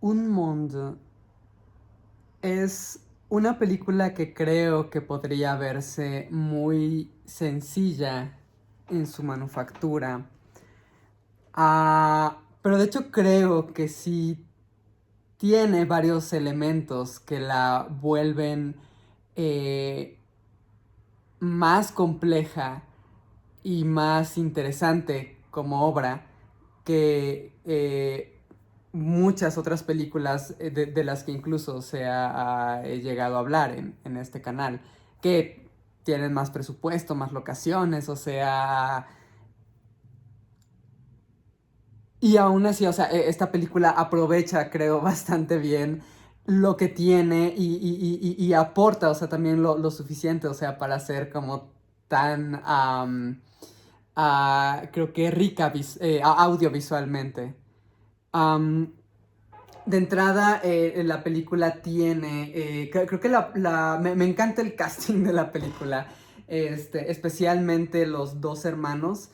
Un mundo es una película que creo que podría verse muy sencilla en su manufactura. Pero de hecho creo que sí tiene varios elementos que la vuelven eh, más compleja y más interesante como obra que muchas otras películas de las que incluso he llegado a hablar en este canal, que tienen más presupuesto, más locaciones, o sea. Y aún así, o sea, esta película aprovecha, creo, bastante bien lo que tiene y aporta, o sea, también lo suficiente, o sea, para ser como tan, creo que rica audiovisualmente. Am, de entrada, la película tiene, creo que me encanta el casting de la película, especialmente los dos hermanos,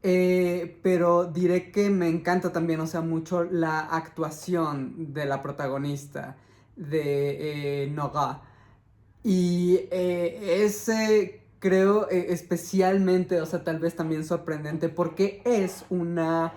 pero diré que me encanta también, o sea, mucho la actuación de la protagonista, de Noga. Y creo, especialmente, o sea, tal vez también sorprendente, porque es una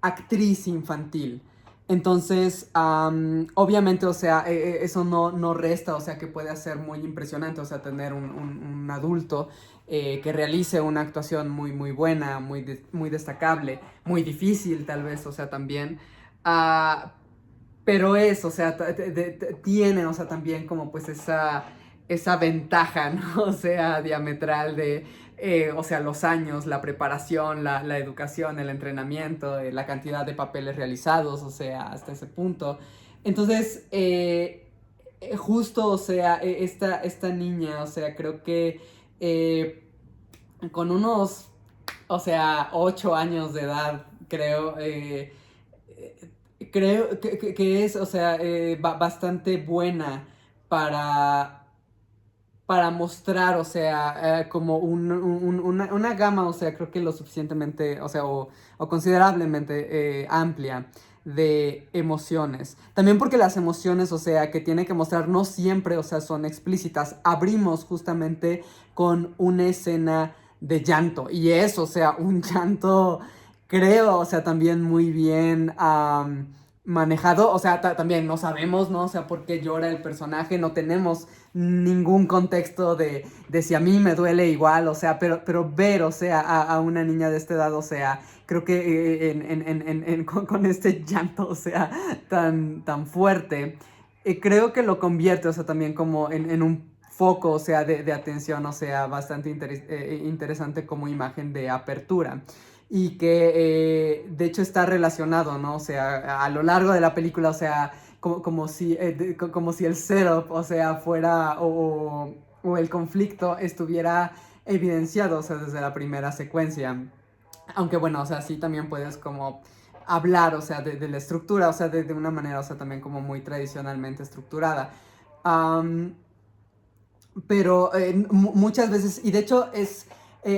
actriz infantil. Entonces, obviamente, o sea, eso no resta, o sea, que puede ser muy impresionante, o sea, tener un adulto que realice una actuación muy buena, muy destacable, muy difícil tal vez, o sea, también. Ah, pero o sea, tiene, o sea, también como pues esa ventaja, ¿no? O sea, diametral de, o sea, los años, la preparación, la educación, el entrenamiento, la cantidad de papeles realizados, o sea, hasta ese punto. Entonces, justo, o sea, esta niña, o sea, creo que con unos, o sea, 8 años de edad, creo que es, o sea, bastante buena para, para mostrar, o sea, como una gama, o sea, creo que lo suficientemente, o sea, o considerablemente amplia de emociones. También porque las emociones, o sea, que tiene que mostrar no siempre, o sea, son explícitas. Abrimos justamente con una escena de llanto y es, o sea, un llanto, creo, o sea, también muy bien manejado, o sea, también no sabemos, ¿no? O sea, por qué llora el personaje, no tenemos ningún contexto de si a mí me duele igual, o sea, pero ver, o sea, a una niña de esta edad, o sea, creo que con este llanto, o sea, tan fuerte, creo que lo convierte, o sea, también como en un foco, o sea, de atención, o sea, bastante interesante como imagen de apertura. Y que de hecho está relacionado, ¿no? O sea, a lo largo de la película, o sea, como si el setup, o sea, fuera, o el conflicto estuviera evidenciado, o sea, desde la primera secuencia. Aunque bueno, o sea, sí también puedes como hablar, o sea, de la estructura, o sea, de una manera, o sea, también como muy tradicionalmente estructurada. Um, pero muchas veces, y de hecho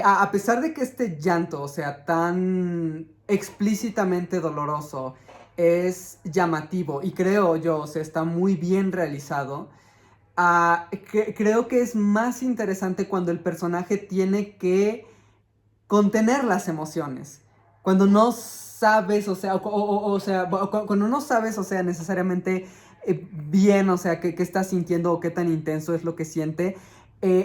a pesar de que este llanto, o sea, tan explícitamente doloroso, es llamativo y creo yo, o sea, está muy bien realizado, creo que es más interesante cuando el personaje tiene que contener las emociones. Cuando no sabes, o sea, o sea, cuando no sabes, o sea, necesariamente bien, o sea, qué está sintiendo o qué tan intenso es lo que siente.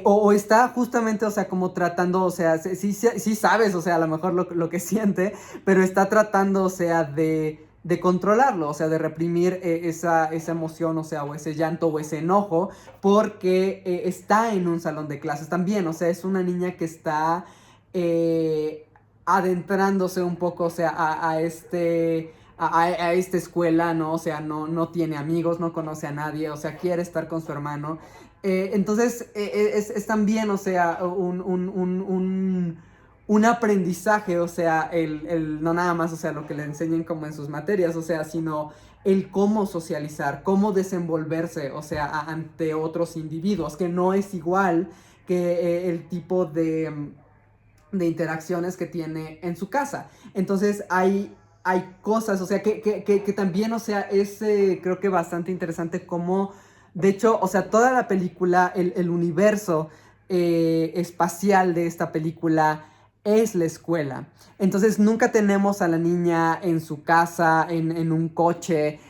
O está justamente, o sea, como tratando, o sea, sí sabes, o sea, a lo mejor lo que siente, pero está tratando, o sea, de controlarlo, o sea, de reprimir esa emoción, o sea, o ese llanto o ese enojo, porque está en un salón de clases también, o sea, es una niña que está eh, adentrándose un poco, o sea, a esta escuela, ¿no? O sea, no tiene amigos, no conoce a nadie, o sea, quiere estar con su hermano. Entonces, es también, o sea, un aprendizaje, o sea, no nada más, o sea, lo que le enseñen como en sus materias, o sea, sino el cómo socializar, cómo desenvolverse, o sea, ante otros individuos, que no es igual que el tipo de interacciones que tiene en su casa. Entonces hay hay cosas, o sea, que también, o sea, es creo que bastante interesante como, de hecho, o sea, toda la película, el universo espacial de esta película es la escuela. Entonces nunca tenemos a la niña en su casa, en un coche,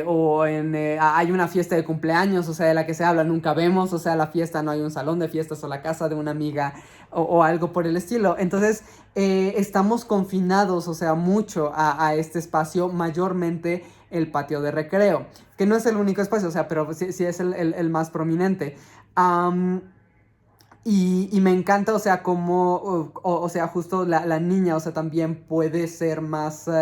o hay una fiesta de cumpleaños, o sea, de la que se habla, nunca vemos, o sea, la fiesta, no hay un salón de fiestas o la casa de una amiga o algo por el estilo. Entonces, estamos confinados, o sea, mucho a este espacio, mayormente el patio de recreo, que no es el único espacio, o sea, pero sí, sí es el más prominente. Um, y me encanta, o sea, como, o sea, justo la niña, o sea, también puede ser más, o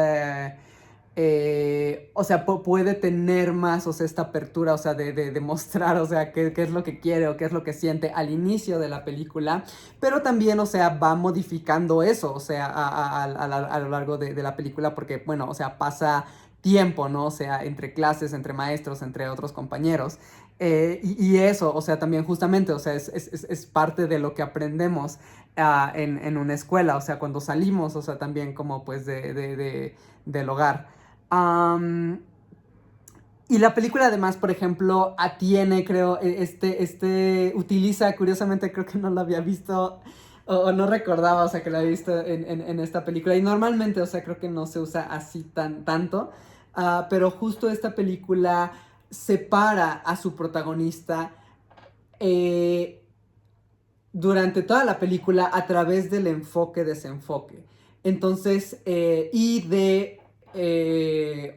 sea, puede tener más, o sea, esta apertura, o sea, de mostrar, o sea, qué es lo que quiere o qué es lo que siente al inicio de la película, pero también, o sea, va modificando eso, o sea, a lo largo de la película, porque, bueno, o sea, pasa tiempo, ¿no? O sea, entre clases, entre maestros, entre otros compañeros. Y eso, o sea, también justamente, o sea, es parte de lo que aprendemos en una escuela, o sea, cuando salimos, o sea, también como pues del hogar. Am, y la película además, por ejemplo, tiene, creo, utiliza, curiosamente creo que no lo había visto o no recordaba, o sea, que lo había visto en esta película. Y normalmente, o sea, creo que no se usa así tanto. Pero justo esta película separa a su protagonista eh, durante toda la película a través del enfoque-desenfoque. Entonces,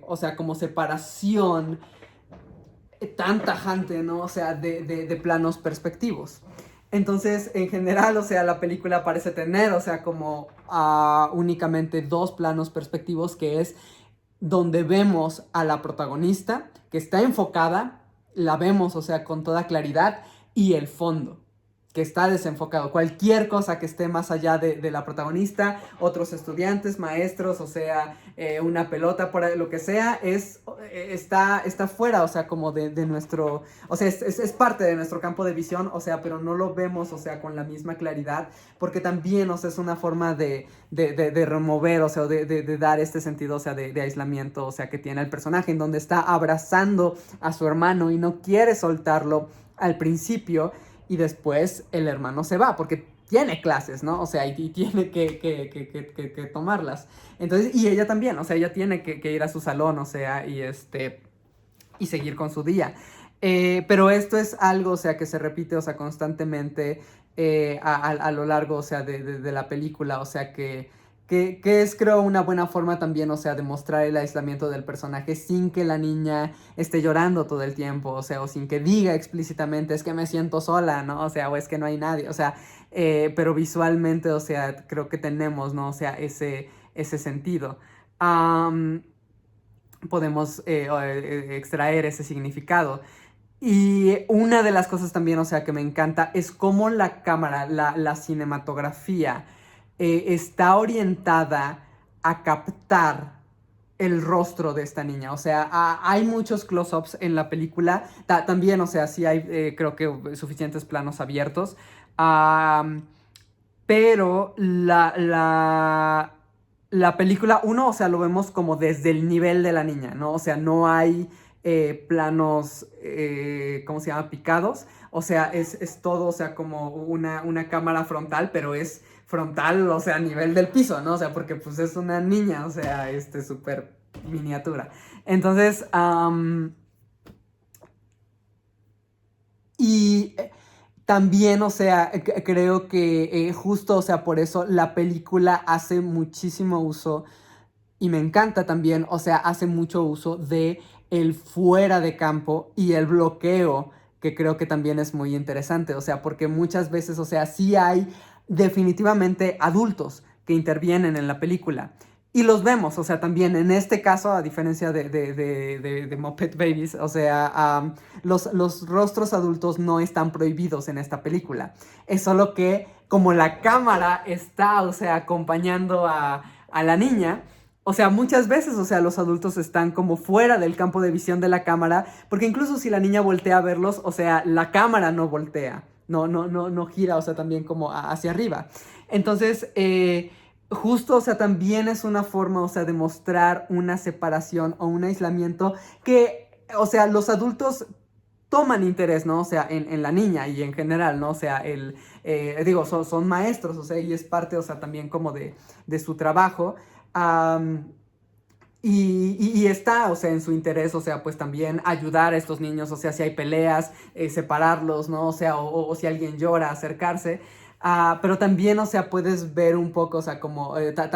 o sea, como separación tan tajante, ¿no? O sea, de planos perspectivos. Entonces, en general, o sea, la película parece tener, o sea, como únicamente dos planos perspectivos, que es donde vemos a la protagonista, que está enfocada, la vemos, o sea, con toda claridad, y el fondo, que está desenfocado. Cualquier cosa que esté más allá de la protagonista, otros estudiantes, maestros, o sea, una pelota, por ahí, lo que sea, está fuera, o sea, como de nuestro, o sea, es parte de nuestro campo de visión, o sea, pero no lo vemos, o sea, con la misma claridad, porque también, o sea, es una forma de remover, o sea, de dar este sentido, o sea, de aislamiento, o sea, que tiene el personaje, en donde está abrazando a su hermano y no quiere soltarlo al principio, y después el hermano se va, porque tiene clases, ¿no? O sea, y tiene que tomarlas. Entonces, y ella también, o sea, ella tiene que ir a su salón, o sea, y seguir con su día. Pero esto es algo, o sea, que se repite, o sea, constantemente a lo largo, o sea, de la película, o sea, que es, creo, una buena forma también, o sea, de mostrar el aislamiento del personaje sin que la niña esté llorando todo el tiempo, o sea, o sin que diga explícitamente, es que me siento sola, ¿no? O sea, o es que no hay nadie, o sea, pero visualmente, o sea, creo que tenemos, ¿no? O sea, ese sentido. Podemos extraer ese significado. Y una de las cosas también, o sea, que me encanta es cómo la cámara, la cinematografía, está orientada a captar el rostro de esta niña. O sea, hay muchos close-ups en la película. También, o sea, sí hay, creo que suficientes planos abiertos. Um, pero la película, uno, o sea, lo vemos como desde el nivel de la niña, ¿no? O sea, no hay planos, ¿cómo se llama? Picados. O sea, es todo, o sea, como una cámara frontal, pero es frontal, o sea, a nivel del piso, ¿no? O sea, porque pues es una niña, o sea, súper miniatura. Entonces, y también, o sea, creo que justo, o sea, por eso la película hace muchísimo uso y me encanta también, o sea, hace mucho uso de el fuera de campo y el bloqueo, que creo que también es muy interesante, o sea, porque muchas veces, o sea, sí hay definitivamente adultos que intervienen en la película. Y los vemos, o sea, también en este caso, a diferencia de Muppet Babies, o sea, los rostros adultos no están prohibidos en esta película. Es solo que como la cámara está, o sea, acompañando a la niña, o sea, muchas veces, o sea, los adultos están como fuera del campo de visión de la cámara, porque incluso si la niña voltea a verlos, o sea, la cámara no voltea, no gira, o sea, también como hacia arriba. Entonces, justo, o sea, también es una forma, o sea, de mostrar una separación o un aislamiento que, o sea, los adultos toman interés, ¿no? O sea, en la niña y en general, ¿no? O sea, digo, son maestros, o sea, y es parte, o sea, también como de su trabajo. Am, y está, o sea, en su interés, o sea, pues también ayudar a estos niños, o sea, si hay peleas, separarlos, ¿no? O sea, o si alguien llora, acercarse. Pero también, o sea, puedes ver un poco, o sea, como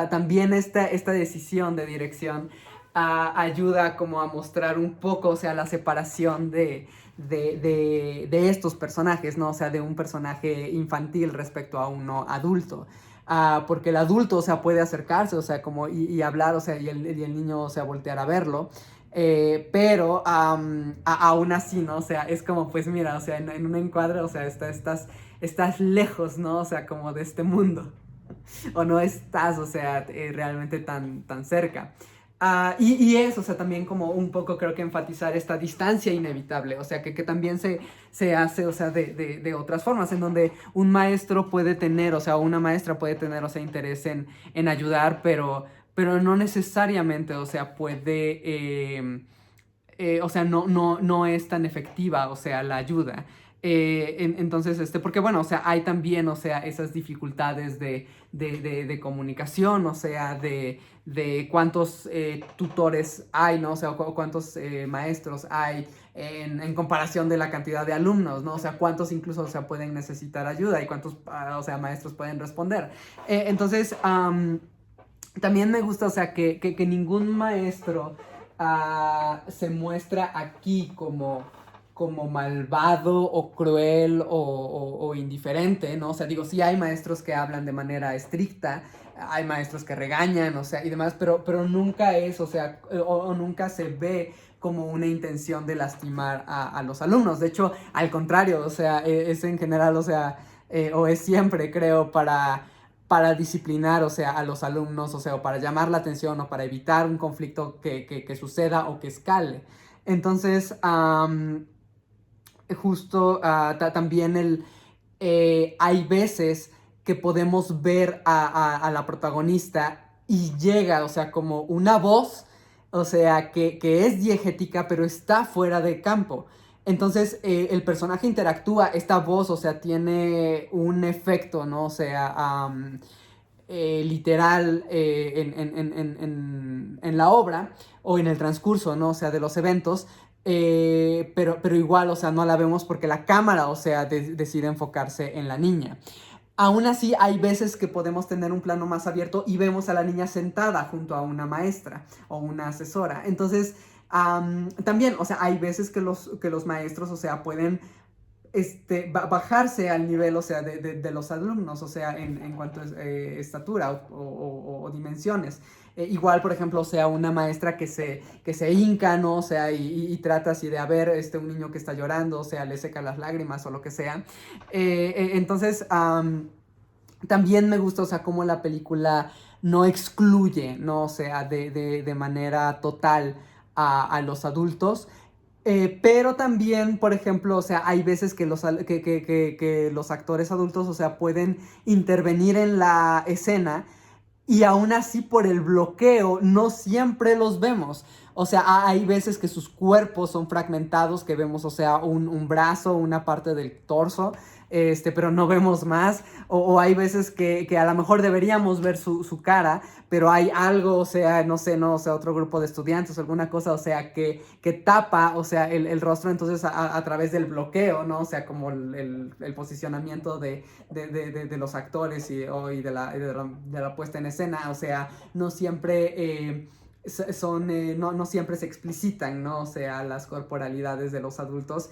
también esta decisión de dirección ayuda como a mostrar un poco, o sea, la separación de estos personajes, ¿no? O sea, de un personaje infantil respecto a uno adulto. Porque el adulto, o sea, puede acercarse, o sea, como y hablar, o sea, y el niño, o sea, voltear a verlo. Pero aún así, ¿no? O sea, es como, pues mira, o sea, en un encuadre, o sea, estás lejos, ¿no? O sea, como de este mundo. O no estás, o sea, realmente tan cerca. Y eso, o sea, también como un poco creo que enfatizar esta distancia inevitable, o sea, que también se hace, o sea, de otras formas, en donde un maestro puede tener, o sea, una maestra puede tener, o sea, interés en ayudar, pero no necesariamente, o sea, puede, o sea, no es tan efectiva, o sea, la ayuda. Entonces, porque bueno, o sea, hay también, o sea, esas dificultades de comunicación, o sea, de cuántos tutores hay, ¿no? O sea, cuántos maestros hay en comparación de la cantidad de alumnos, ¿no? O sea, cuántos incluso, o sea, pueden necesitar ayuda y cuántos, o sea, maestros pueden responder. Entonces, también me gusta, o sea, que ningún maestro se muestra aquí como malvado o cruel o indiferente, ¿no? O sea, digo, sí hay maestros que hablan de manera estricta, hay maestros que regañan, o sea, y demás, pero nunca es, o sea, o nunca se ve como una intención de lastimar a los alumnos. De hecho, al contrario, o sea, es en general, o sea, o es siempre, creo, para disciplinar, o sea, a los alumnos, o sea, o para llamar la atención o para evitar un conflicto que suceda o que escale. Entonces, justo también hay veces que podemos ver a la protagonista y llega, o sea, como una voz, o sea, que es diegética, pero está fuera de campo. Entonces, el personaje interactúa, esta voz, o sea, tiene un efecto, ¿no? O sea, literal en la obra o en el transcurso, ¿no? O sea, de los eventos, pero igual, o sea, no la vemos porque la cámara, o sea, decide enfocarse en la niña. Aún así, hay veces que podemos tener un plano más abierto y vemos a la niña sentada junto a una maestra o una asesora. Entonces, también, o sea, hay veces que los maestros, o sea, pueden bajarse al nivel, o sea, de los alumnos, o sea, en cuanto a estatura o dimensiones. Igual, por ejemplo, o sea, una maestra que se hinca, ¿no? O sea, y trata así de, a ver, un niño que está llorando, o sea, le seca las lágrimas o lo que sea. Entonces, también me gusta, o sea, cómo la película no excluye, ¿no? O sea, de manera total a los adultos. Pero también, por ejemplo, o sea, hay veces que los actores adultos, o sea, pueden intervenir en la escena y aún así por el bloqueo no siempre los vemos. O sea, hay veces que sus cuerpos son fragmentados, que vemos, o sea, un brazo, una parte del torso, pero no vemos más. O hay veces que a lo mejor deberíamos ver su cara, pero hay algo, o sea, no sé, no, o sea, otro grupo de estudiantes, alguna cosa, o sea, que tapa, o sea, el rostro, entonces a través del bloqueo, ¿no? O sea, como el posicionamiento de los actores y de la puesta en escena, o sea, no siempre no siempre se explicitan, ¿no? O sea, las corporalidades de los adultos,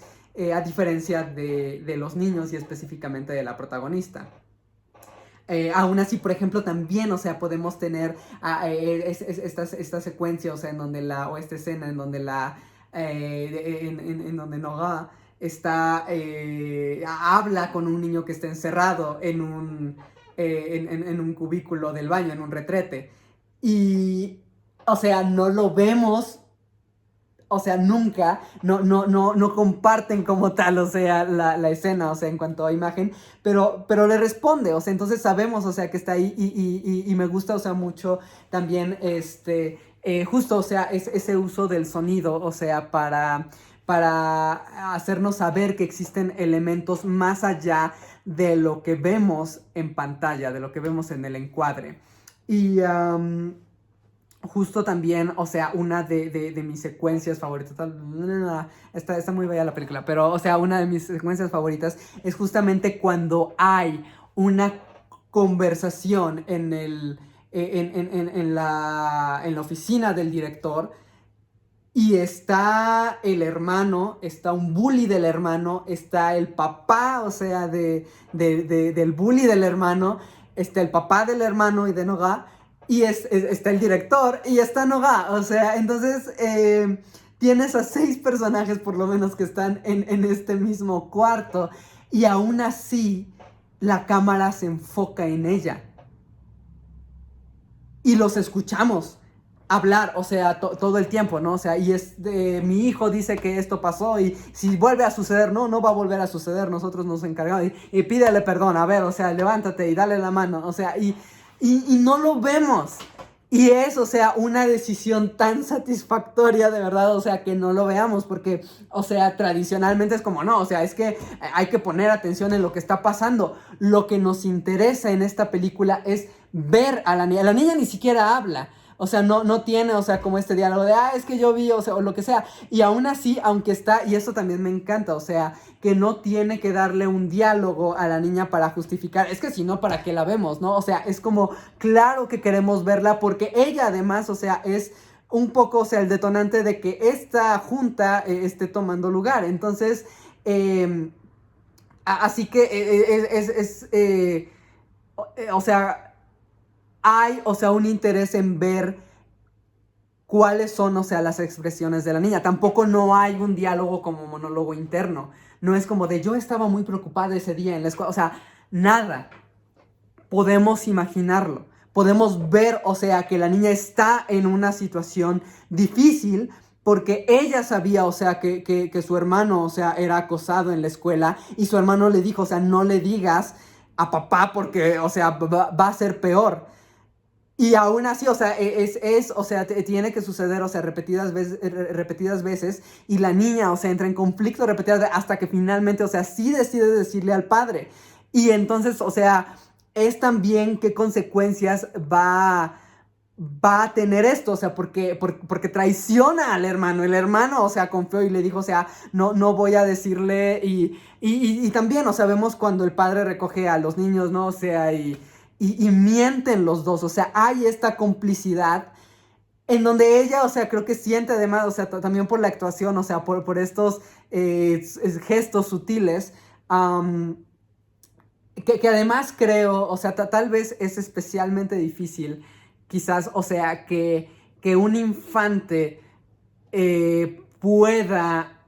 a diferencia de los niños y específicamente de la protagonista. Aún así, por ejemplo, también, o sea, podemos tener esta secuencia, o sea, o esta escena en donde en donde Noah habla con un niño que está encerrado en un cubículo del baño, en un retrete. Y, o sea, no lo vemos o sea, nunca, no comparten como tal, o sea, la escena, o sea, en cuanto a imagen, pero le responde, o sea, entonces sabemos, o sea, que está ahí y me gusta, o sea, mucho también, justo, o sea, ese uso del sonido, o sea, para hacernos saber que existen elementos más allá de lo que vemos en pantalla, de lo que vemos en el encuadre. Y justo también, o sea, una de mis secuencias favoritas, está muy bella la película, pero, o sea, una de mis secuencias favoritas es justamente cuando hay una conversación en la oficina del director y está el hermano, está un bully del hermano, está el papá, o sea, del bully del hermano, está el papá del hermano y de Noga, y está el director y está Noga, o sea, entonces tienes a 6 personajes por lo menos que están en este mismo cuarto, y aún así la cámara se enfoca en ella y los escuchamos hablar, o sea, todo el tiempo, ¿no? O sea, mi hijo dice que esto pasó y si vuelve a suceder, no va a volver a suceder, nosotros nos encargamos y pídele perdón, a ver, o sea, levántate y dale la mano, o sea, y no lo vemos. Y es, o sea, una decisión tan satisfactoria, de verdad, o sea, que no lo veamos, porque, o sea, tradicionalmente es como, no, o sea, es que hay que poner atención en lo que está pasando. Lo que nos interesa en esta película es ver a la niña. La niña ni siquiera habla. O sea, no tiene, o sea, como este diálogo de, es que yo vi, o sea, o lo que sea. Y aún así, aunque está, y eso también me encanta, o sea, que no tiene que darle un diálogo a la niña para justificar. Es que si no, ¿para qué la vemos, no? O sea, es como, claro que queremos verla porque ella además, o sea, es un poco, o sea, el detonante de que esta junta esté tomando lugar. Entonces, así que o sea, hay, o sea, un interés en ver cuáles son, o sea, las expresiones de la niña. Tampoco no hay un diálogo como monólogo interno. No es como de yo estaba muy preocupada ese día en la escuela. O sea, nada. Podemos imaginarlo. Podemos ver, o sea, que la niña está en una situación difícil porque ella sabía, o sea, que su hermano, o sea, era acosado en la escuela y su hermano le dijo, o sea, no le digas a papá porque, o sea, va a ser peor. Y aún así, o sea, o sea, tiene que suceder, o sea, repetidas veces, y la niña, o sea, entra en conflicto repetidas veces hasta que finalmente, o sea, sí decide decirle al padre. Y entonces, o sea, es también qué consecuencias va a tener esto, o sea, porque traiciona al hermano. El hermano, o sea, confió y le dijo, o sea, no voy a decirle, y también, o sea, vemos cuando el padre recoge a los niños, ¿no? O sea, y mienten los dos, o sea, hay esta complicidad en donde ella, o sea, creo que siente además, o sea, también por la actuación, o sea, por estos gestos sutiles, um, que además creo, o sea, tal vez es especialmente difícil, quizás, o sea, que un infante pueda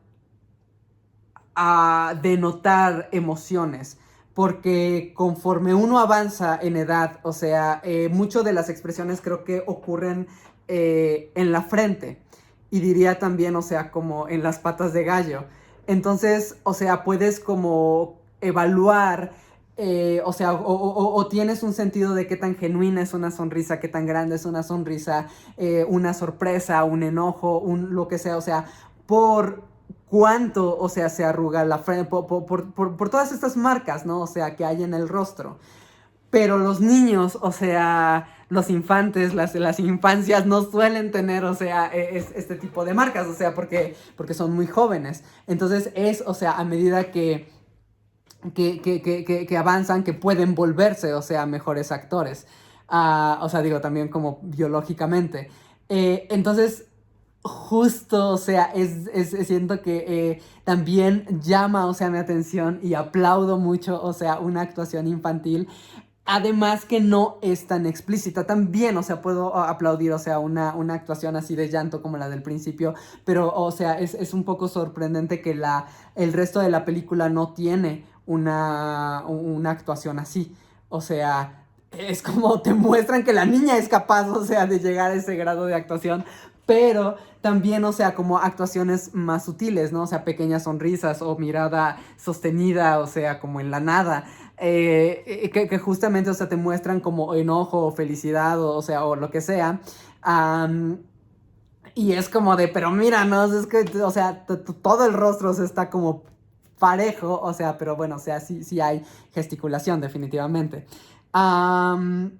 denotar emociones, porque conforme uno avanza en edad, o sea, mucho de las expresiones creo que ocurren en la frente, y diría también, o sea, como en las patas de gallo. Entonces, o sea, puedes como evaluar, o sea, o tienes un sentido de qué tan genuina es una sonrisa, qué tan grande es una sonrisa, una sorpresa, un enojo, lo que sea, o sea, por cuánto, o sea, se arruga la frente, por todas estas marcas, ¿no? O sea, que hay en el rostro. Pero los niños, o sea, los infantes, las infancias no suelen tener, o sea, este tipo de marcas, o sea, porque son muy jóvenes. Entonces o sea, a medida que avanzan, que pueden volverse, o sea, mejores actores. O sea, digo, también como biológicamente. Entonces, justo, o sea, siento que también llama, o sea, mi atención y aplaudo mucho, o sea, una actuación infantil. Además que no es tan explícita. También, o sea, puedo aplaudir, o sea, una actuación así de llanto como la del principio, pero, o sea, es un poco sorprendente que el resto de la película no tiene una actuación así. O sea, es como te muestran que la niña es capaz, o sea, de llegar a ese grado de actuación, pero también, o sea, como actuaciones más sutiles, ¿no? O sea, pequeñas sonrisas o mirada sostenida, o sea, como en la nada, que justamente, o sea, te muestran como enojo o felicidad, o sea, o lo que sea. Am, y es como de, pero mira, ¿no? Es que, o sea, todo el rostro se está como parejo, o sea, pero bueno, o sea, sí, sí hay gesticulación, definitivamente. Am,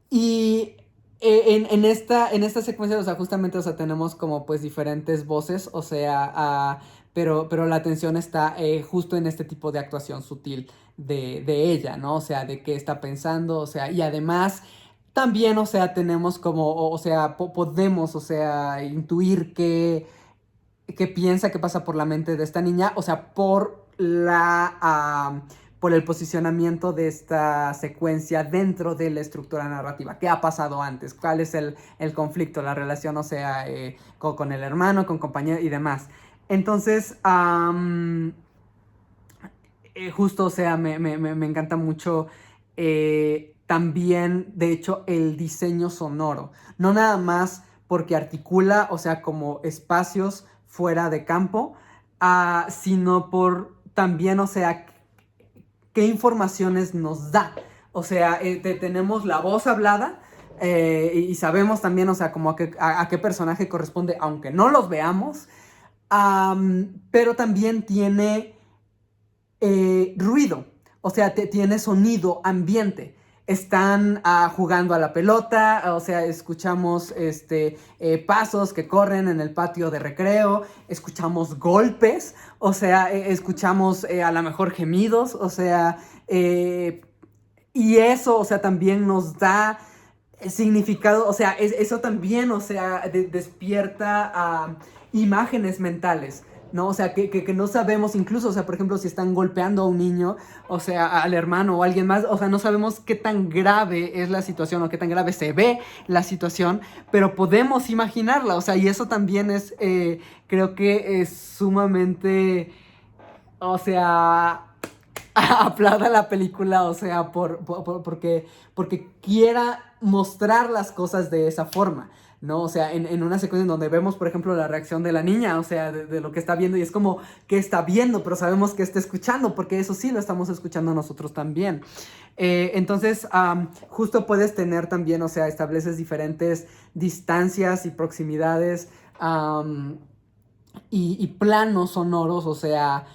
y en esta secuencia, o sea, justamente, o sea, tenemos como pues diferentes voces, o sea, pero la atención está justo en este tipo de actuación sutil de ella, ¿no? O sea, de qué está pensando, o sea, y además también, o sea, tenemos como, o sea, podemos, o sea, intuir qué piensa, qué pasa por la mente de esta niña, o sea, por el posicionamiento de esta secuencia dentro de la estructura narrativa. ¿Qué ha pasado antes? ¿Cuál es el conflicto, la relación, o sea, con el hermano, con compañero y demás? Entonces, justo, o sea, me encanta mucho también, de hecho, el diseño sonoro. No nada más porque articula, o sea, como espacios fuera de campo, sino por también, o sea, qué informaciones nos da. O sea, tenemos la voz hablada y sabemos también, o sea, como a qué personaje corresponde, aunque no los veamos, pero también tiene ruido, o sea, tiene sonido ambiente. Están jugando a la pelota, o sea, escuchamos pasos que corren en el patio de recreo, escuchamos golpes, o sea, escuchamos a lo mejor gemidos, o sea, y eso, o sea, también nos da significado, o sea, eso también, o sea, despierta imágenes mentales, ¿no? O sea, que no sabemos, incluso, o sea, por ejemplo, si están golpeando a un niño, o sea, al hermano o a alguien más, o sea, no sabemos qué tan grave es la situación o qué tan grave se ve la situación, pero podemos imaginarla, o sea, y eso también es, creo que es sumamente, o sea, aplauda la película, o sea, porque quiera mostrar las cosas de esa forma, ¿no? O sea, en una secuencia en donde vemos, por ejemplo, la reacción de la niña, o sea, de lo que está viendo, y es como que está viendo, pero sabemos que está escuchando, porque eso sí lo estamos escuchando nosotros también. Entonces, justo puedes tener también, o sea, estableces diferentes distancias y proximidades. Y planos sonoros, o sea,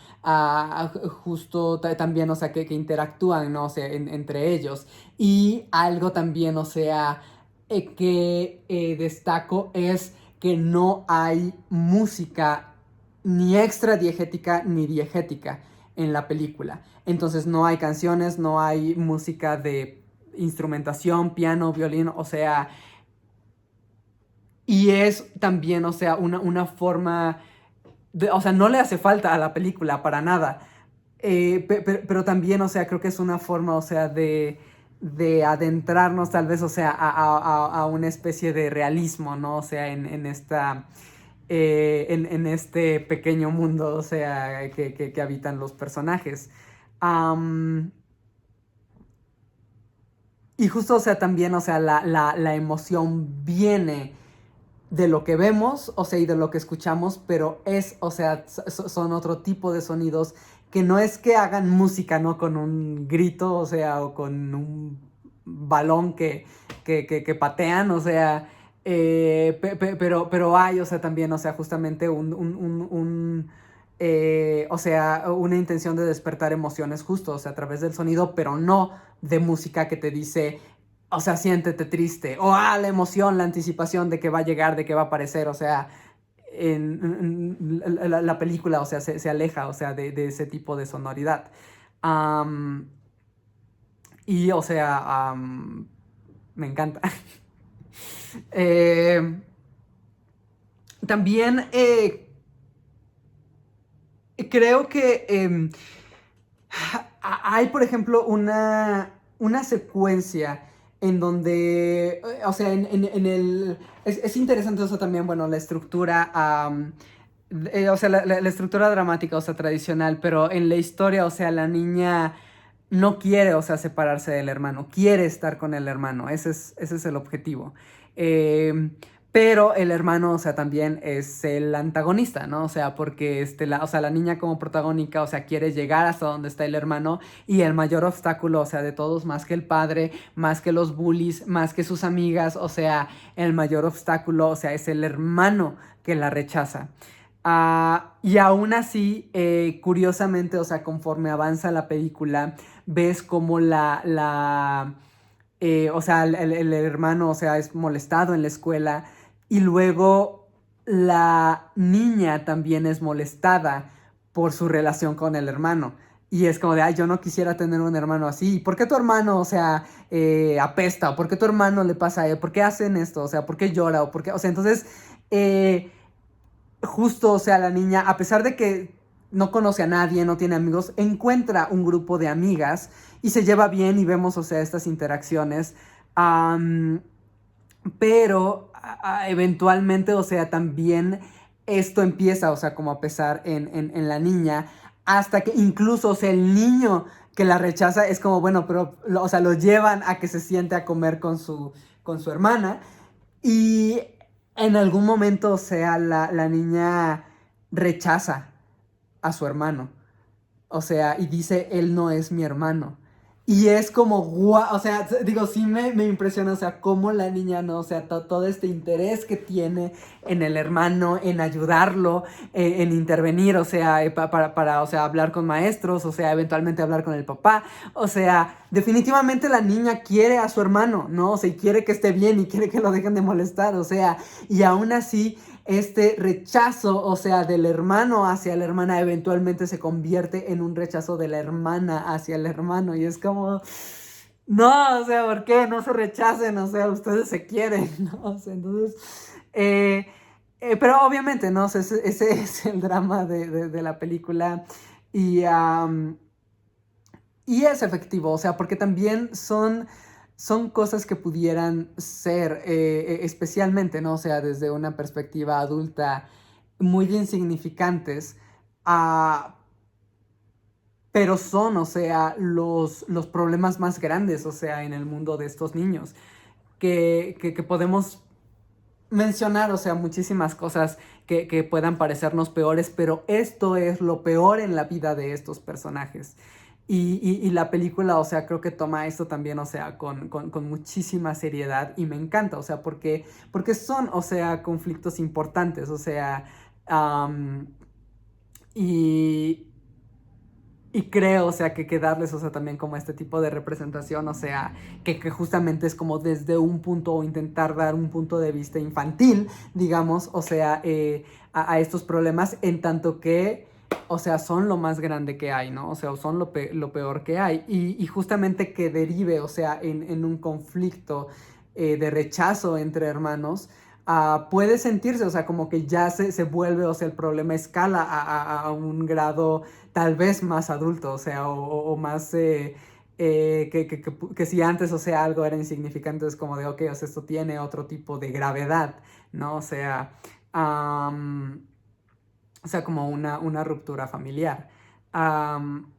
justo también, o sea, que interactúan, ¿no? O sea, entre ellos. Y algo también, o sea, que destaco es que no hay música ni extra diegética ni diegética en la película. Entonces no hay canciones, no hay música de instrumentación, piano, violín, o sea, y es también, o sea, una forma o sea, no le hace falta a la película para nada. Pero también, o sea, creo que es una forma, o sea, de adentrarnos tal vez, o sea, a una especie de realismo, ¿no? O sea, en este pequeño mundo, o sea, que habitan los personajes. Am, y justo, o sea, también, o sea, la emoción viene de lo que vemos, o sea, y de lo que escuchamos, pero o sea, son otro tipo de sonidos que no es que hagan música, ¿no? Con un grito, o sea, o con un balón que patean, o sea, pero hay, o sea, también, o sea, justamente o sea, una intención de despertar emociones justo, o sea, a través del sonido, pero no de música que te dice, o sea, siéntete triste. O la emoción, la anticipación de que va a llegar, de que va a aparecer. O sea, la película, o sea, se aleja, o sea, de ese tipo de sonoridad. Am, y, o sea, me encanta. Eh, también creo que hay, por ejemplo, una secuencia en donde, o sea, en el... Es interesante eso también, bueno, la estructura, o sea, la estructura dramática, o sea, tradicional, pero en la historia, o sea, la niña no quiere, o sea, separarse del hermano, quiere estar con el hermano, ese es el objetivo. Eh, pero el hermano, o sea, también es el antagonista, ¿no? O sea, porque o sea, la niña como protagónica, o sea, quiere llegar hasta donde está el hermano y el mayor obstáculo, o sea, de todos, más que el padre, más que los bullies, más que sus amigas, o sea, el mayor obstáculo, o sea, es el hermano que la rechaza. Y aún así, curiosamente, o sea, conforme avanza la película, ves como o sea, el hermano, o sea, es molestado en la escuela y luego la niña también es molestada por su relación con el hermano. Y es como de, ay, yo no quisiera tener un hermano así. ¿Por qué tu hermano, o sea, apesta? ¿O por qué tu hermano le pasa a él? ¿Por qué hacen esto? O sea, ¿por qué llora? ¿O por qué? O sea, entonces, eh, justo, o sea, la niña, a pesar de que no conoce a nadie, no tiene amigos, encuentra un grupo de amigas y se lleva bien y vemos, o sea, estas interacciones. Am, pero eventualmente, o sea, también esto empieza, o sea, como a pesar en la niña, hasta que incluso, o sea, el niño que la rechaza es como, bueno, pero, o sea, lo llevan a que se siente a comer con su hermana. Y en algún momento, o sea, la niña rechaza a su hermano. O sea, y dice, él no es mi hermano. Y es como, guau, o sea, digo, sí me impresiona, o sea, cómo la niña, ¿no? O sea, todo este interés que tiene en el hermano, en ayudarlo, en intervenir, o sea, para, o sea, hablar con maestros, o sea, eventualmente hablar con el papá. O sea, definitivamente la niña quiere a su hermano, ¿no? O sea, y quiere que esté bien y quiere que lo dejen de molestar, o sea, y aún así este rechazo, o sea, del hermano hacia la hermana, eventualmente se convierte en un rechazo de la hermana hacia el hermano. Y es como, no, o sea, ¿por qué? No se rechacen, o sea, ustedes se quieren, ¿no? O sea, entonces, pero obviamente, ¿no? O sea, ese es el drama de la película. Y, y es efectivo, o sea, porque también son cosas que pudieran ser, especialmente, ¿no? O sea, desde una perspectiva adulta, muy insignificantes, ah, pero son, o sea, los problemas más grandes, o sea, en el mundo de estos niños, que podemos mencionar, o sea, muchísimas cosas que puedan parecernos peores, pero esto es lo peor en la vida de estos personajes. Y la película, o sea, creo que toma esto también, o sea, con muchísima seriedad y me encanta, o sea, porque son, o sea, conflictos importantes, o sea, am, y, y creo, o sea, que darles, o sea, también como este tipo de representación, o sea, que justamente es como desde un punto o intentar dar un punto de vista infantil, digamos, o sea, a estos problemas, en tanto que, o sea, son lo más grande que hay, ¿no? O sea, son lo peor que hay. Y justamente que derive, o sea, en un conflicto de rechazo entre hermanos. Puede sentirse, o sea, como que ya se vuelve, o sea, el problema escala a un grado tal vez más adulto, o sea, o más que si antes, o sea, algo era insignificante, es como de, ok, o sea, esto tiene otro tipo de gravedad, ¿no? Am, o sea, como una ruptura familiar. Am,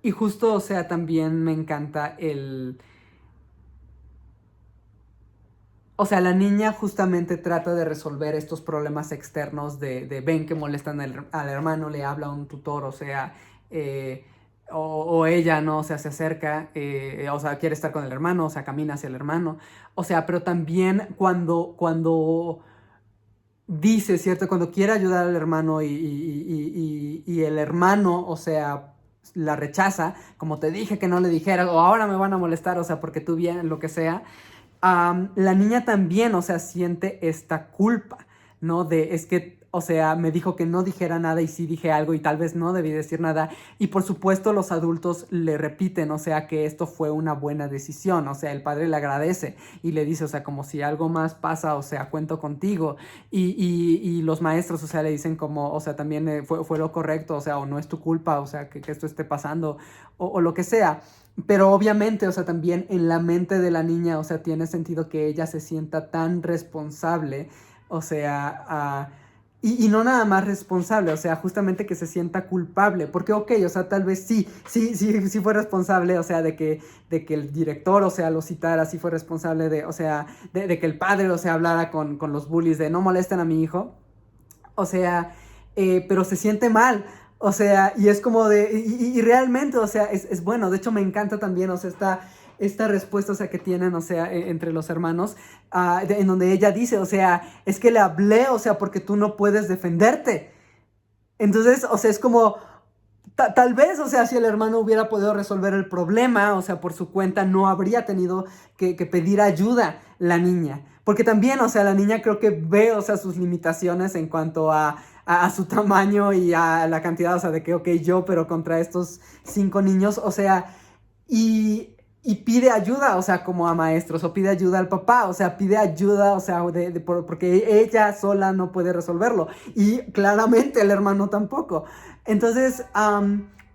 y justo, o sea, también me encanta o sea, la niña justamente trata de resolver estos problemas externos de ven que molestan al hermano, le habla a un tutor, o sea, eh, o ella, ¿no? O sea, se acerca, o sea, quiere estar con el hermano, o sea, camina hacia el hermano. O sea, pero también cuando dice, ¿cierto? Cuando quiere ayudar al hermano y el hermano, o sea, la rechaza, como te dije que no le dijera, o ahora me van a molestar, o sea, porque tú bien, lo que sea, la niña también, o sea, siente esta culpa, ¿no? De, es que, o sea, me dijo que no dijera nada y sí dije algo y tal vez no debí decir nada. Y por supuesto los adultos le repiten, o sea, que esto fue una buena decisión, o sea, el padre le agradece y le dice, o sea, como si algo más pasa, o sea, cuento contigo. Y los maestros, o sea, le dicen como, o sea, también fue lo correcto, o sea, o no es tu culpa, o sea, que esto esté pasando, o lo que sea. Pero obviamente, o sea, también en la mente de la niña, o sea, tiene sentido que ella se sienta tan responsable, o sea, y no nada más responsable, o sea, justamente que se sienta culpable, porque ok, o sea, tal vez sí fue responsable, o sea, de que el director, o sea, lo citara, sí fue responsable de, o sea, de que el padre, o sea, hablara con los bullies de no molesten a mi hijo, o sea, pero se siente mal, o sea, y es como de, y realmente, o sea, es bueno, de hecho me encanta también, o sea, esta respuesta, o sea, que tienen, o sea, entre los hermanos, en donde ella dice, o sea, es que le hablé, o sea, porque tú no puedes defenderte. Entonces, o sea, es como, tal vez, o sea, si el hermano hubiera podido resolver el problema, o sea, por su cuenta, no habría tenido que pedir ayuda la niña. Porque también, o sea, la niña creo que ve, o sea, sus limitaciones en cuanto a su tamaño y a la cantidad, o sea, de que, ok, yo, pero contra estos 5 niños, o sea, y pide ayuda, o sea, como a maestros, o pide ayuda al papá, o sea, pide ayuda, o sea, porque ella sola no puede resolverlo. Y claramente el hermano tampoco. Entonces,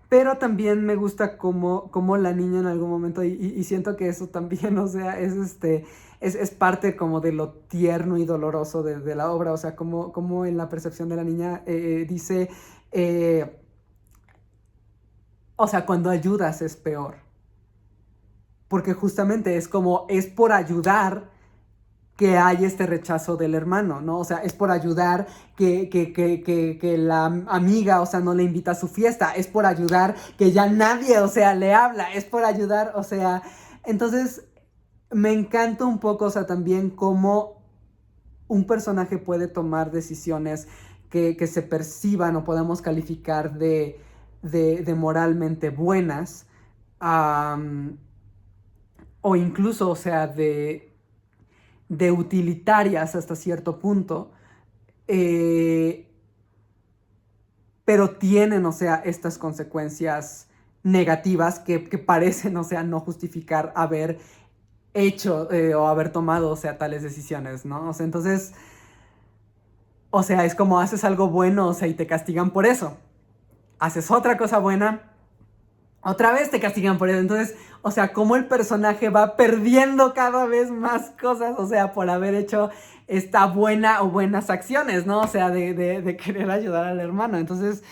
pero también me gusta como la niña en algún momento, y siento que eso también, o sea, es parte como de lo tierno y doloroso de la obra, o sea, como en la percepción de la niña dice, eh, o sea, cuando ayudas es peor, porque justamente es como, es por ayudar que hay este rechazo del hermano, ¿no? O sea, es por ayudar que la amiga, o sea, no le invita a su fiesta, es por ayudar que ya nadie, o sea, le habla, es por ayudar, o sea, entonces me encanta un poco, o sea, también cómo un personaje puede tomar decisiones que se perciban o podamos calificar de moralmente buenas, um, o incluso, o sea, de utilitarias hasta cierto punto, eh, pero tienen, o sea, estas consecuencias negativas que parecen, o sea, no justificar haber hecho o haber tomado, o sea, tales decisiones, ¿no? O sea, entonces, o sea, es como haces algo bueno, o sea, y te castigan por eso. Haces otra cosa buena, otra vez te castigan por eso. Entonces, o sea, como el personaje va perdiendo cada vez más cosas, o sea, por haber hecho esta buena o buenas acciones, ¿no? O sea, de querer ayudar al hermano. Entonces,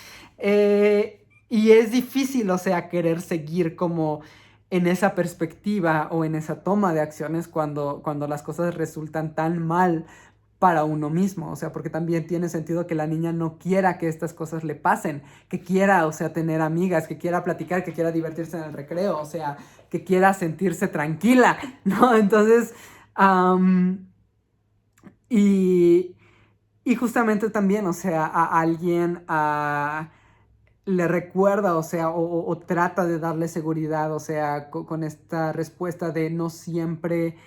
y es difícil, o sea, querer seguir como en esa perspectiva o en esa toma de acciones cuando las cosas resultan tan mal para uno mismo, o sea, porque también tiene sentido que la niña no quiera que estas cosas le pasen, que quiera, o sea, tener amigas, que quiera platicar, que quiera divertirse en el recreo, o sea, que quiera sentirse tranquila, ¿no? Entonces, um, y, y justamente también, o sea, a alguien le recuerda, o sea, o trata de darle seguridad, o sea, con esta respuesta de no siempre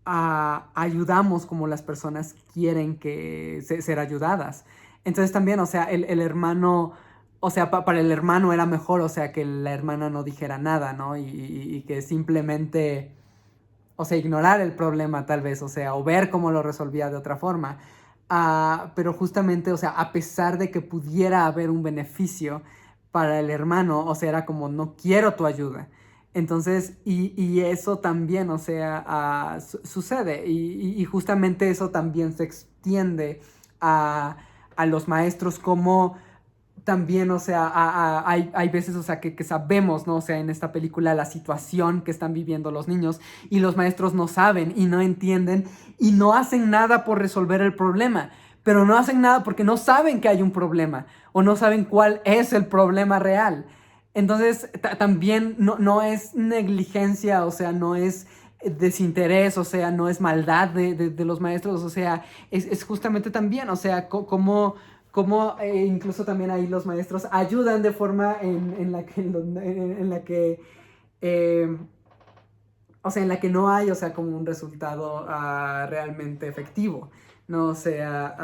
ayudamos como las personas quieren que ser ayudadas. Entonces también, o sea, el hermano, o sea, para el hermano era mejor, o sea, que la hermana no dijera nada, ¿no? Y que simplemente, o sea, ignorar el problema tal vez, o sea, o ver cómo lo resolvía de otra forma. Pero justamente, o sea, a pesar de que pudiera haber un beneficio para el hermano, o sea, era como, no quiero tu ayuda. Entonces, y eso también, o sea, sucede. Y justamente eso también se extiende a, a los maestros como también, o sea, hay veces, o sea, que sabemos, ¿no? O sea, en esta película la situación que están viviendo los niños y los maestros no saben y no entienden y no hacen nada por resolver el problema, pero no hacen nada porque no saben que hay un problema o no saben cuál es el problema real. Entonces, también no es negligencia, o sea, no es desinterés, o sea, no es maldad de los maestros, o sea, es justamente también, o sea, como incluso también ahí los maestros ayudan de forma en la que eh, o sea, en la que no hay, o sea, como un resultado realmente efectivo, ¿no? O sea,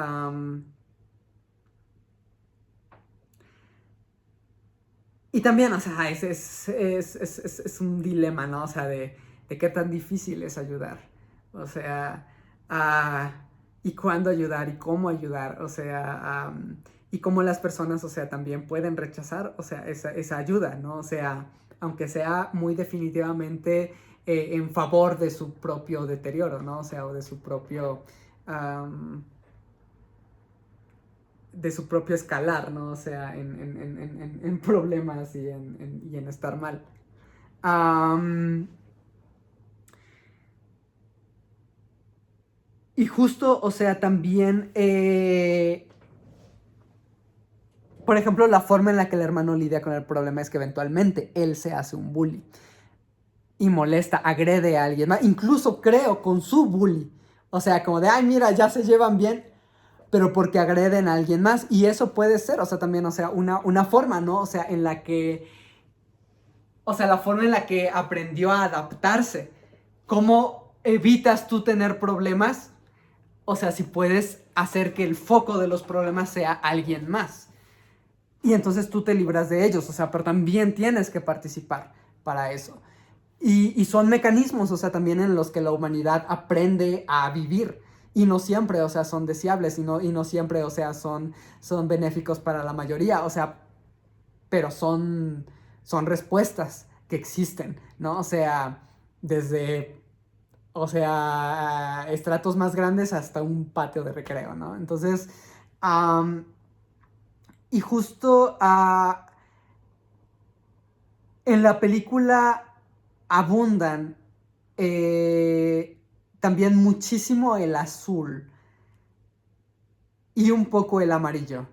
y también, o sea, es un dilema, ¿no? O sea, de qué tan difícil es ayudar, o sea, y cuándo ayudar y cómo ayudar, o sea, y cómo las personas, o sea, también pueden rechazar, o sea, esa ayuda, ¿no? O sea, aunque sea muy definitivamente en favor de su propio deterioro, ¿no? O sea, o de su propio, am, de su propio escalar, ¿no? O sea, en problemas y en estar mal. Am, y justo, o sea, también, por ejemplo, la forma en la que el hermano lidia con el problema es que eventualmente él se hace un bully y molesta, agrede a alguien más, incluso creo con su bully. O sea, como de, ay, mira, ya se llevan bien, pero porque agreden a alguien más. Y eso puede ser, o sea, también, o sea, una forma, ¿no? O sea, en la que, o sea, la forma en la que aprendió a adaptarse. ¿Cómo evitas tú tener problemas? O sea, si puedes hacer que el foco de los problemas sea alguien más. Y entonces tú te libras de ellos, o sea, pero también tienes que participar para eso. Y son mecanismos, o sea, también en los que la humanidad aprende a vivir. Y no siempre, o sea, son deseables y no siempre, o sea, son benéficos para la mayoría, o sea, pero son respuestas que existen, ¿no? O sea, desde, o sea, estratos más grandes hasta un patio de recreo, ¿no? Entonces, um, y justo en la película abundan también muchísimo el azul y un poco el amarillo.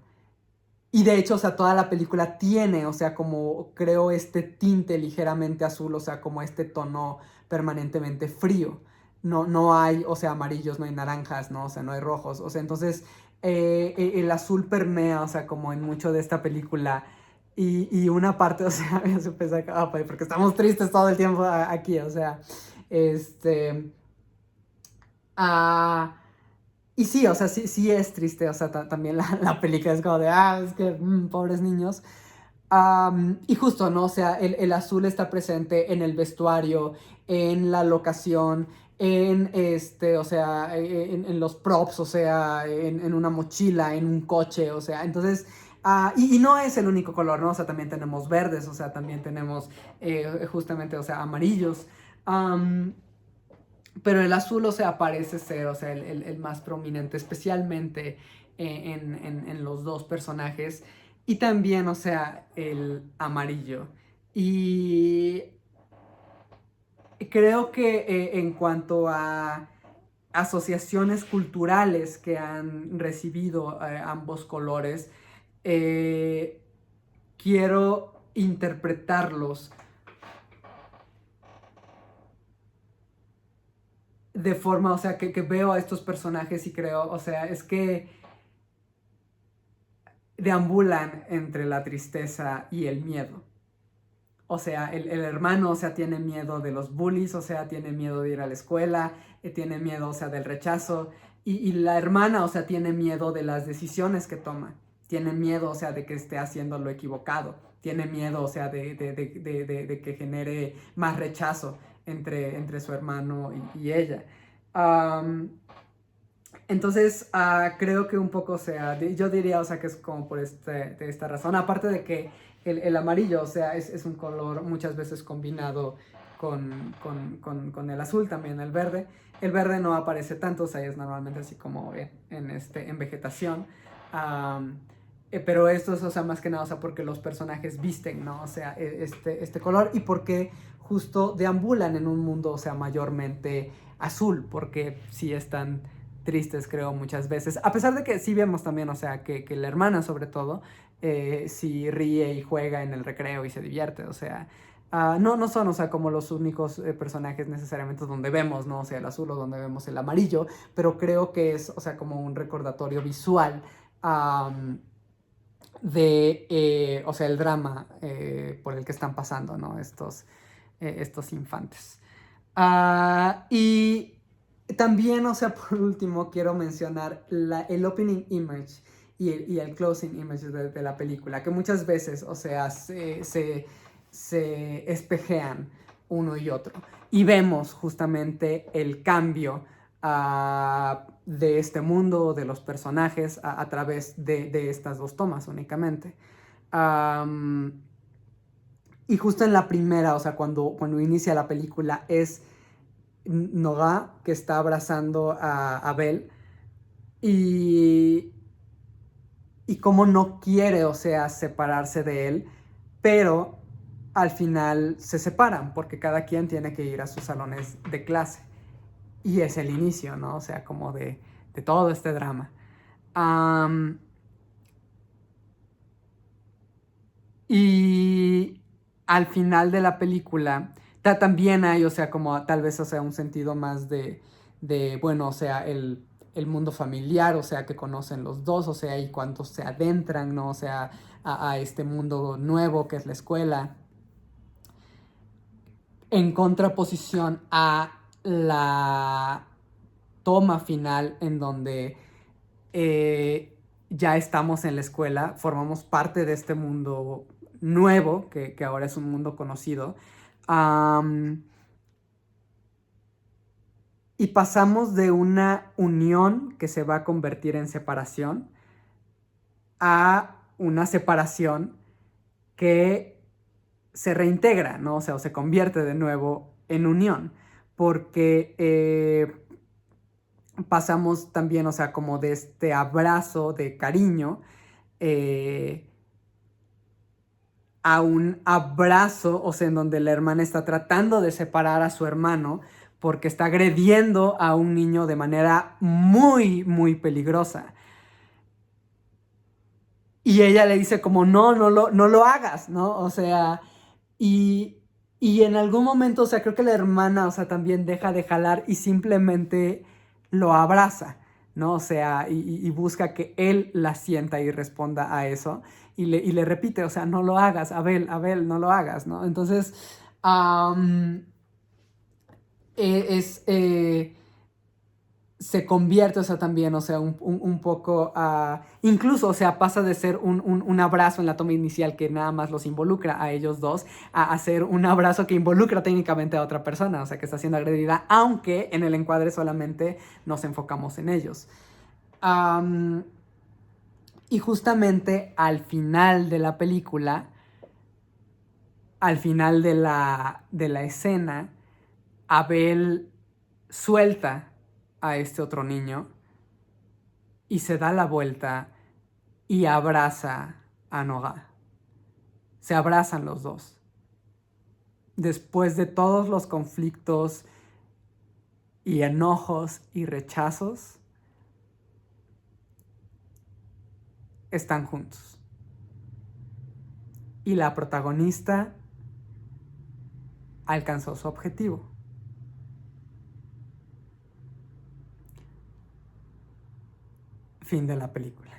Y de hecho, o sea, toda la película tiene, o sea, como creo este tinte ligeramente azul, o sea, como este tono permanentemente frío. No, no hay, o sea, amarillos, no hay naranjas, ¿no? O sea, no hay rojos. O sea, entonces el azul permea, o sea, como en mucho de esta película. Y una parte, o sea, me hace pensar, porque estamos tristes todo el tiempo aquí, o sea, este... ah, y sí, o sea, sí, sí es triste, o sea, también la película es como de, es que pobres niños. Y justo, ¿no? O sea, el azul está presente en el vestuario, en la locación, en o sea, en los props, o sea, en una mochila, en un coche, o sea, entonces, y no es el único color, ¿no? O sea, también tenemos verdes, o sea, también tenemos justamente, o sea, amarillos. Am, pero el azul, o sea, parece ser, o sea, el más prominente, especialmente en los dos personajes. Y también, o sea, el amarillo. Y creo que en cuanto a asociaciones culturales que han recibido ambos colores, eh, quiero interpretarlos de forma, o sea, que veo a estos personajes y creo, o sea, es que deambulan entre la tristeza y el miedo. O sea, el hermano, o sea, tiene miedo de los bullies, o sea, tiene miedo de ir a la escuela, tiene miedo, o sea, del rechazo. Y la hermana, o sea, tiene miedo de las decisiones que toma. Tiene miedo, o sea, de que esté haciendo lo equivocado. Tiene miedo, o sea, de que genere más rechazo entre su hermano y ella. Um, entonces, creo que un poco, o sea, yo diría, o sea, que es como por de esta razón. Aparte de que el amarillo, o sea, es un color muchas veces combinado con el azul también, el verde. El verde no aparece tanto, o sea, es normalmente así como en vegetación. Am, pero esto es, o sea, más que nada, o sea, porque los personajes visten, ¿no? O sea, este color y porque justo deambulan en un mundo, o sea, mayormente azul, porque sí están tristes, creo, muchas veces. A pesar de que sí vemos también, o sea, que la hermana, sobre todo, sí ríe y juega en el recreo y se divierte, o sea. No son, o sea, como los únicos personajes necesariamente donde vemos, ¿no? O sea, el azul o donde vemos el amarillo, pero creo que es, o sea, como un recordatorio visual o sea, el drama por el que están pasando, ¿no? Estos infantes. Y también, o sea, por último, quiero mencionar el opening image y el closing image de la película, que muchas veces, o sea, se espejean uno y otro. Y vemos justamente el cambio de este mundo, de los personajes, a través de estas dos tomas únicamente. Um, y justo en la primera, o sea, cuando inicia la película, es Noga que está abrazando a Abel y y cómo no quiere, o sea, separarse de él, pero al final se separan porque cada quien tiene que ir a sus salones de clase. Y es el inicio, ¿no? O sea, como de todo este drama. Um, y al final de la película, también hay, o sea, como tal vez, o sea, un sentido más bueno, o sea, el mundo familiar, o sea, que conocen los dos, o sea, y cuando se adentran, ¿no? O sea, a este mundo nuevo que es la escuela, en contraposición a la toma final en donde ya estamos en la escuela, formamos parte de este mundo nuevo, que ahora es un mundo conocido, um, y pasamos de una unión que se va a convertir en separación a una separación que se reintegra, ¿no? O sea, o se convierte de nuevo en unión, porque pasamos también, o sea, como de este abrazo de cariño, eh, a un abrazo, o sea, en donde la hermana está tratando de separar a su hermano porque está agrediendo a un niño de manera muy, muy peligrosa. Y ella le dice como, no, no lo hagas, ¿no? O sea, y, y en algún momento, o sea, creo que la hermana, o sea, también deja de jalar y simplemente lo abraza, ¿no? O sea, y busca que él la sienta y responda a eso. Y le repite, o sea, no lo hagas, Abel, no lo hagas, ¿no? Entonces, um, es, se convierte, o sea, también, o sea, un poco, incluso, o sea, pasa de ser un abrazo en la toma inicial que nada más los involucra a ellos dos, a hacer un abrazo que involucra técnicamente a otra persona, o sea, que está siendo agredida, aunque en el encuadre solamente nos enfocamos en ellos. Um, y justamente al final de la película, al final de la escena, Abel suelta a este otro niño y se da la vuelta y abraza a Noga. Se abrazan los dos. Después de todos los conflictos y enojos y rechazos, están juntos. Y la protagonista alcanzó su objetivo. Fin de la película.